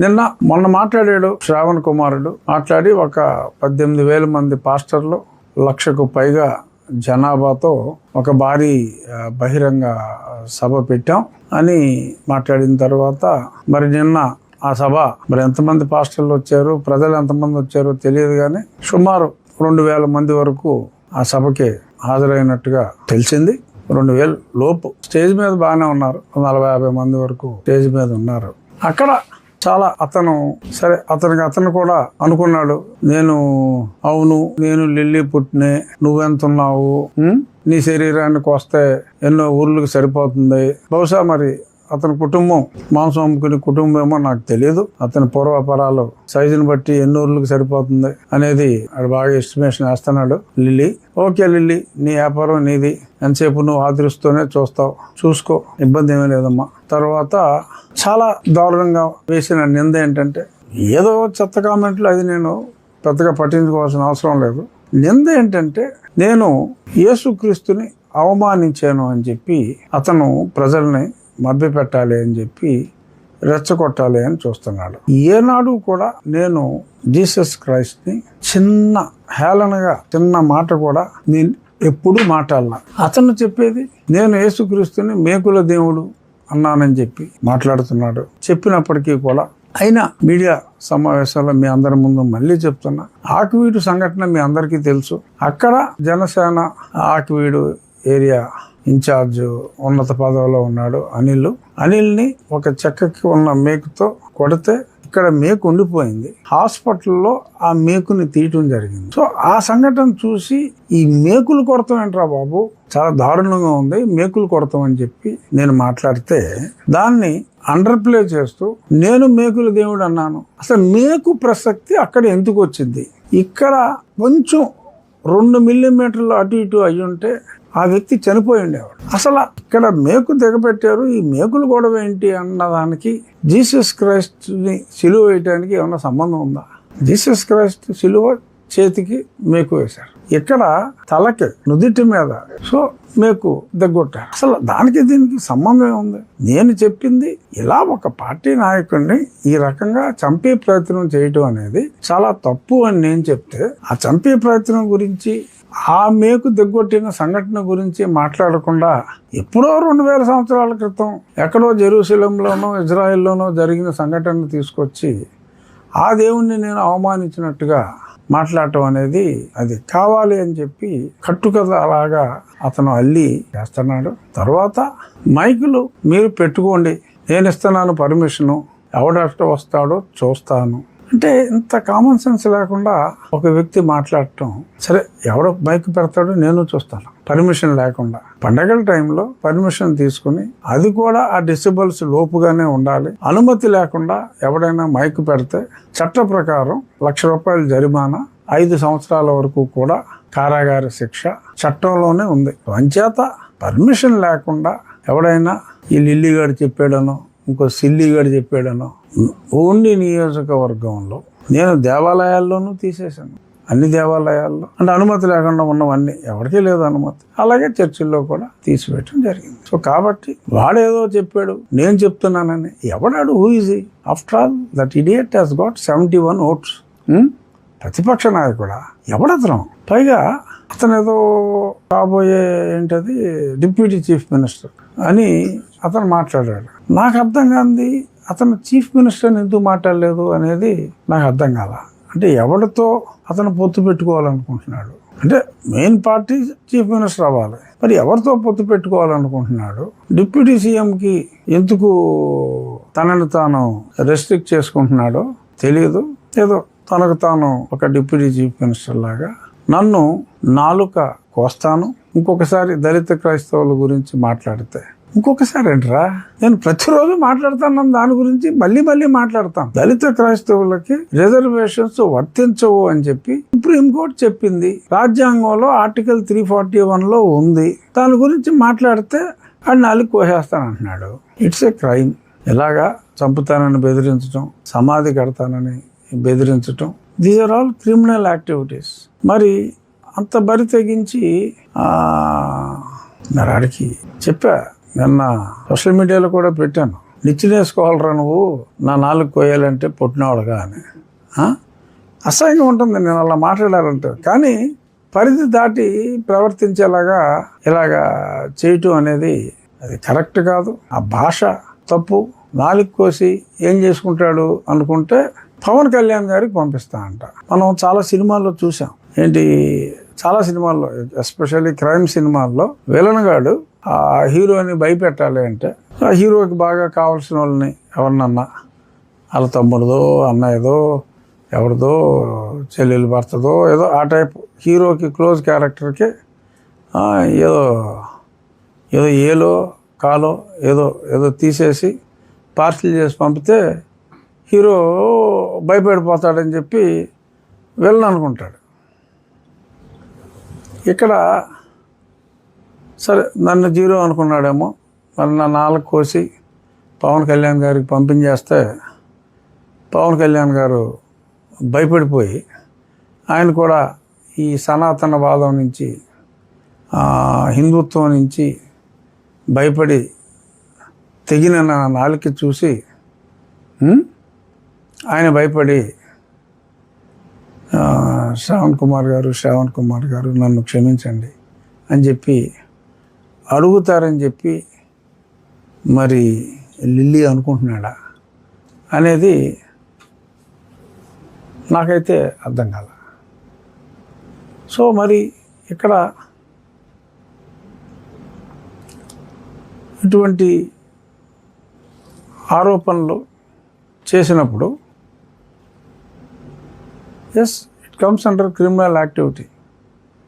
నిన్న మొన్న మాట్లాడాడు శ్రావణ్ కుమారుడు. మాట్లాడి ఒక 18,000 మంది పాస్టర్లు 1,00,000కు పైగా జనాభాతో ఒక భారీ బహిరంగ సభ పెట్టాం అని మాట్లాడిన తర్వాత మరి నిన్న ఆ సభ మరి ఎంతమంది పాస్టర్లు వచ్చారు, ప్రజలు ఎంతమంది వచ్చారో తెలియదు, కానీ సుమారు 2,000 మంది వరకు ఆ సభకి హాజరైనట్టుగా తెలిసింది. 2,000 లోపు స్టేజ్ మీద బాగానే ఉన్నారు, 40-50 మంది వరకు స్టేజ్ మీద ఉన్నారు. అక్కడ చాలా అతను కూడా అనుకున్నాడు, అవును నేను లిల్లీ పుట్టినే, నువ్వెంతున్నావు, నీ శరీరానికి వస్తే ఎన్నో ఊర్లకు సరిపోతుంది. బహుశా మరి అతని కుటుంబం మాంసం అమ్ముకునే కుటుంబం ఏమో నాకు తెలియదు. అతని పూర్వపరాలు సైజుని బట్టి ఎన్ని ఊర్లకు సరిపోతుంది అనేది అది బాగా ఎస్టిమేషన్ వేస్తున్నాడు. లిల్లీ, ఓకే లిల్లీ, నీ వ్యాపారం నీది, ఎంతసేపు నువ్వు ఆదరిస్తూనే చూసుకో, ఇబ్బంది ఏమీ లేదమ్మా. తర్వాత చాలా దారుణంగా వేసిన నింద ఏంటంటే, ఏదో చెత్త కామెంట్లు, అది నేను పెద్దగా పట్టించుకోవాల్సిన అవసరం లేదు. నింద ఏంటంటే, నేను యేసుక్రీస్తుని అవమానించాను అని చెప్పి అతను ప్రజల్ని మభ్యపెట్టాలి అని చెప్పి రెచ్చగొట్టాలి అని చూస్తున్నాడు. ఏనాడు కూడా నేను జీసస్ క్రైస్ట్ని చిన్న మాట కూడా నేను ఎప్పుడు మాట్లాడలా. అతను చెప్పేది నేను యేసుక్రీస్తుని మేకుల దేవుడు అన్నానని చెప్పి మాట్లాడుతున్నాడు. చెప్పినప్పటికీ కూడా అయినా మీడియా సమావేశాల్లో మీ అందరి ముందు మళ్ళీ చెప్తున్నా, ఆకివీడు సంఘటన మీ అందరికీ తెలుసు. అక్కడ జనసేన ఆకివీడు ఏరియా ఇన్ఛార్జ్ ఉన్నత పదవిలో ఉన్నాడు అనిల్ని ఒక చెక్కకి ఉన్న మేకుతో కొడితే ఇక్కడ మేకు ఉండిపోయింది. హాస్పిటల్లో ఆ మేకుని తీయటం జరిగింది. సో ఆ సంఘటన చూసి ఈ మేకులు కొడతాం ఏంట్రా బాబు, చాలా దారుణంగా ఉంది, మేకులు కొడతాం అని చెప్పి నేను మాట్లాడితే దాన్ని అండర్ ప్లే చేస్తూ నేను మేకుల దేవుడు అన్నాను. అసలు మేకు ప్రసక్తి అక్కడ ఎందుకు వచ్చింది? ఇక్కడ కొంచెం 2 మిల్లీమీటర్లు అటు ఇటు అయ్యుంటే ఆ వ్యక్తి చనిపోయి ఉండేవాడు. అసలు ఇక్కడ మేకు దిగబెట్టారు, ఈ మేకులు గొడవ ఏంటి అన్నదానికి జీసస్ క్రైస్ట్ని సిలువ వేయటానికి ఏమన్నా సంబంధం ఉందా? జీసస్ క్రైస్ట్ సిలువ చేతికి మేకు వేశారు, ఇక్కడ తలకి నుదిటి మీద సో మేకు దగ్గొట్టారు. అసలు దానికి దీనికి సంబంధం ఉంది? నేను చెప్పింది ఇలా ఒక పార్టీ నాయకుడిని ఈ రకంగా చంపే ప్రయత్నం చేయటం అనేది చాలా తప్పు అని నేను చెప్తే, ఆ చంపే ప్రయత్నం గురించి ఆ మేకు దిగ్గొట్టిన సంఘటన గురించి మాట్లాడకుండా ఎప్పుడో 2,000 సంవత్సరాల క్రితం ఎక్కడో జెరూసలేంలోనో ఇజ్రాయెల్లోనో జరిగిన సంఘటన తీసుకొచ్చి ఆ దేవుణ్ణి నేను అవమానించినట్టుగా మాట్లాడటం అనేది అది కావాలి అని చెప్పి కట్టుకథ అలాగా అతను అల్లి చేస్తున్నాడు. తర్వాత మైకులు మీరు పెట్టుకోండి, నేను ఇస్తున్నాను పర్మిషను, ఎవడెట్ట వస్తాడో చూస్తాను అంటే ఇంత కామన్ సెన్స్ లేకుండా ఒక వ్యక్తి మాట్లాడటం. సరే, ఎవడో మైక్ పెడతాడో నేను చూస్తాను, పర్మిషన్ లేకుండా. పండగల టైంలో పర్మిషన్ తీసుకుని అది కూడా ఆ డెసిబల్స్ లోపుగానే ఉండాలి. అనుమతి లేకుండా ఎవడైనా మైక్ పెడితే చట్ట ప్రకారం ₹1,00,000 జరిమానా, 5 సంవత్సరాల వరకు కూడా కారాగార శిక్ష చట్టంలోనే ఉంది. అంచేత పర్మిషన్ లేకుండా ఎవడైనా ఈ లిల్లీగాడు చెప్పాడనో ఇంకో సిల్లీగాడు చెప్పాడనో, ఓన్లీ నియోజకవర్గంలో నేను దేవాలయాల్లోనూ తీసేశాను, అన్ని దేవాలయాల్లో అంటే అనుమతి లేకుండా ఉన్నవన్నీ, ఎవరికీ లేదు అనుమతి. అలాగే చర్చిల్లో కూడా తీసివేయటం జరిగింది. సో కాబట్టి వాడేదో చెప్పాడు నేను చెప్తున్నానని ఎవడాడు? Who is he? After all that idiot has got 71 votes. ప్రతిపక్ష నాయకుడా ఎవడతను? పైగా అతను ఏదో కాబోయే ఏంటది డిప్యూటీ చీఫ్ మినిస్టర్ అని అతను మాట్లాడాడు. నాకు అర్థం కాంది, అతను చీఫ్ మినిస్టర్ని ఎందుకు మాట్లాడలేదు అనేది నాకు అర్థం కాల. అంటే ఎవరితో అతను పొత్తు పెట్టుకోవాలనుకుంటున్నాడు? అంటే మెయిన్ పార్టీ చీఫ్ మినిస్టర్ అవ్వాలి, మరి ఎవరితో పొత్తు పెట్టుకోవాలనుకుంటున్నాడు? డిప్యూటీ సీఎంకి ఎందుకు తనను తాను రెస్ట్రిక్ట్ చేసుకుంటున్నాడో తెలియదు. ఏదో తనకు తాను ఒక డిప్యూటీ చీఫ్ మినిస్టర్ లాగా నన్ను నాలుక కోస్తాను, ఇంకొకసారి దళిత క్రైస్తవుల గురించి మాట్లాడితే ఇంకొకసారి ఏంట్రా, నేను ప్రతిరోజు మాట్లాడతాను దాని గురించి, మళ్ళీ మాట్లాడతాను. దళిత క్రైస్తవులకి రిజర్వేషన్స్ వర్తించవు అని చెప్పి సుప్రీంకోర్టు చెప్పింది, రాజ్యాంగంలో ఆర్టికల్ 341లో ఉంది. దాని గురించి మాట్లాడితే అది నాలుగు కోసేస్తాను అంటున్నాడు. It's a crime. ఇలాగా చంపుతానని బెదిరించడం, సమాధి కడతానని బెదిరించటం, these are all criminal activities. మరి అంత బరి తెగించి మరి ఆడికి చెప్పా, నిన్న సోషల్ మీడియాలో కూడా పెట్టాను, నిచ్చినేసుకోవాలరా నువ్వు, నా నాలుగు కోయాలంటే పుట్టినవాడుగా అని. అసహ్యంగా ఉంటుంది నేను అలా మాట్లాడాలంటే. కానీ పరిధి దాటి ప్రవర్తించేలాగా ఇలాగా చేయటం అనేది అది కరెక్ట్ కాదు. ఆ భాష తప్పు. నాలుగు కోసి ఏం చేసుకుంటాడు అనుకుంటే పవన్ కళ్యాణ్ గారికి పంపిస్తా అంట. మనం చాలా సినిమాల్లో చూసాం. చాలా సినిమాల్లో, ఎస్పెషల్లీ క్రైమ్ సినిమాల్లో విలన్ గాడు ఆ హీరోని భయపెట్టాలి అంటే ఆ హీరోకి బాగా కావాల్సిన వాళ్ళని ఎవరినన్నా, వాళ్ళ తమ్ముడిదో అన్నయ్యదో ఎవరిదో చెల్లెలు భర్తదో ఏదో ఆ టైప్ హీరోకి క్లోజ్ క్యారెక్టర్కి ఏదో ఏలో కాలో ఏదో తీసేసి పార్సిల్ చేసి పంపితే హీరో భయపడిపోతాడని చెప్పి వెళ్ళను అనుకుంటాడు. ఇక్కడ సరే నన్ను జీరో అనుకున్నాడేమో, మరి నా నాలుగు కోసి పవన్ కళ్యాణ్ గారికి పంపించేస్తే పవన్ కళ్యాణ్ గారు భయపడిపోయి ఆయన కూడా ఈ సనాతనవాదం నుంచి హిందుత్వం నుంచి భయపడి తెగిన నా నాలుక చూసి ఆయన భయపడి శ్రావణ్ కుమార్ గారు నన్ను క్షమించండి అని చెప్పి అడుగుతారని చెప్పి మరి లిల్లీ అనుకుంటున్నాడా అనేది నాకైతే అర్థం కాల. సో మరి ఇక్కడ ఇటువంటి ఆరోపణలు చేసినప్పుడు yes, it comes under criminal activity.